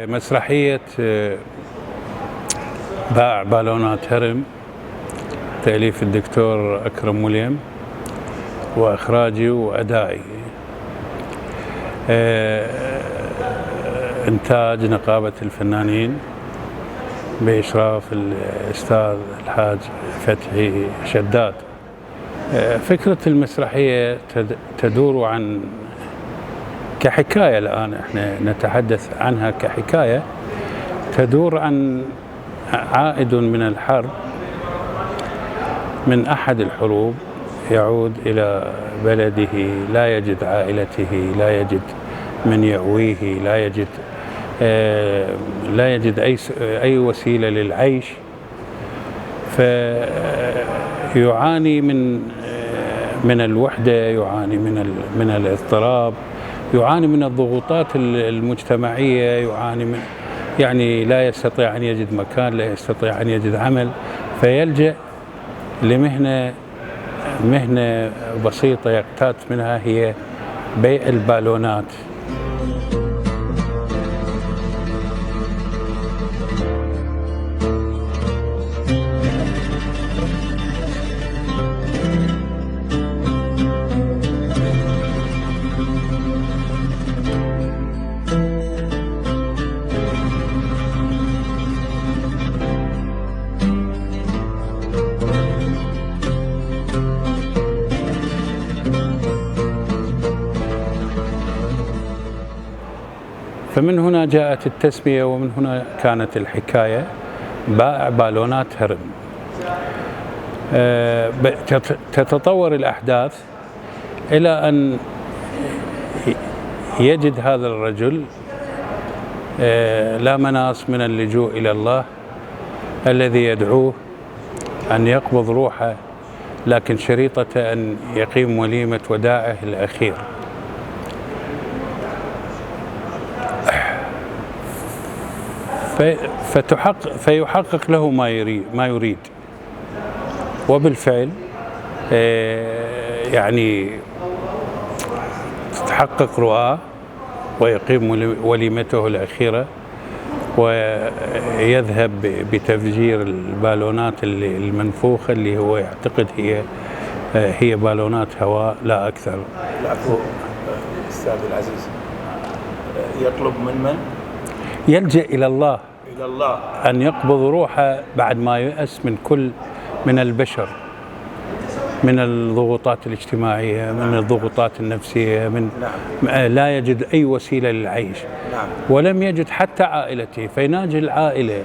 مسرحية باع بالونات هرم، تأليف الدكتور أكرم مليم وإخراجي وأدائي، إنتاج نقابة الفنانين بإشراف الأستاذ الحاج فتحي شداد. فكرة المسرحية تدور عن كحكاية، الآن احنا نتحدث عنها كحكاية، تدور عن عائد من الحرب، من أحد الحروب، يعود إلى بلده، لا يجد عائلته، لا يجد من يأويه، لا يجد أي وسيلة للعيش، فيعاني من الوحدة، يعاني من الاضطراب، يعاني من الضغوطات المجتمعية، يعاني من لا يستطيع أن يجد مكان، لا يستطيع أن يجد عمل، فيلجأ لمهنة بسيطة يقتات منها، هي بيع البالونات. فمن هنا جاءت التسمية، ومن هنا كانت الحكاية بائع بالونات هرم. تتطور الأحداث إلى أن يجد هذا الرجل لا مناص من اللجوء إلى الله الذي يدعوه أن يقبض روحه، لكن شريطة أن يقيم وليمة وداعه الأخير. فيحقق له ما يريد، وبالفعل تتحقق رؤاه، ويقيم وليمته الأخيرة، ويذهب بتفجير البالونات المنفوخة اللي هو يعتقد هي بالونات هواء لا أكثر. أستاذ العزيز، يطلب من يلجأ إلى الله أن يقبض روحه بعد ما يأس من البشر، من الضغوطات الاجتماعية، من الضغوطات النفسية، لا يجد أي وسيلة للعيش، ولم يجد حتى عائلته، فيناجي العائلة،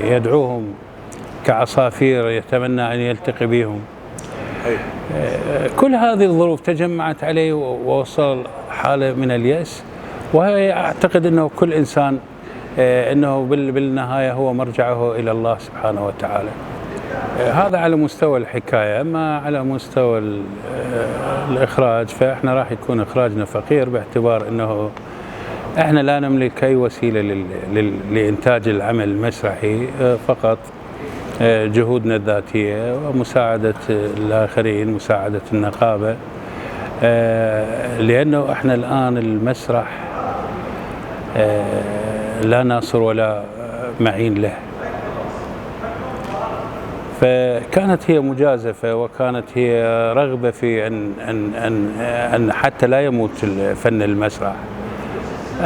يدعوهم كعصافير، يتمنى أن يلتقي بهم. كل هذه الظروف تجمعت عليه ووصل حالة من اليأس، وأعتقد أنه كل إنسان أنه بالنهاية هو مرجعه إلى الله سبحانه وتعالى. هذا على مستوى الحكاية. أما على مستوى الإخراج، فإحنا راح يكون إخراجنا فقير، باعتبار أنه إحنا لا نملك أي وسيلة لإنتاج العمل المسرحي، فقط جهودنا الذاتية ومساعدة الآخرين، مساعدة النقابة، لأنه إحنا الآن المسرح لا ناصر ولا معين له. فكانت هي مجازفة، وكانت هي رغبة في أن حتى لا يموت فن المسرح،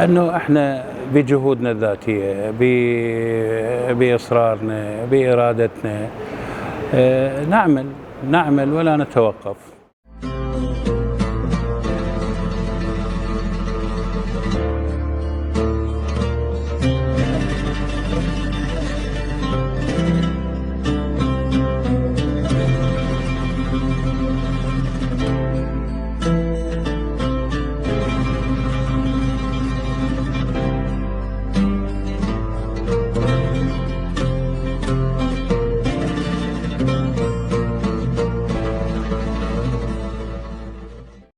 أنه إحنا بجهودنا الذاتية، بإصرارنا، بإرادتنا، نعمل ولا نتوقف.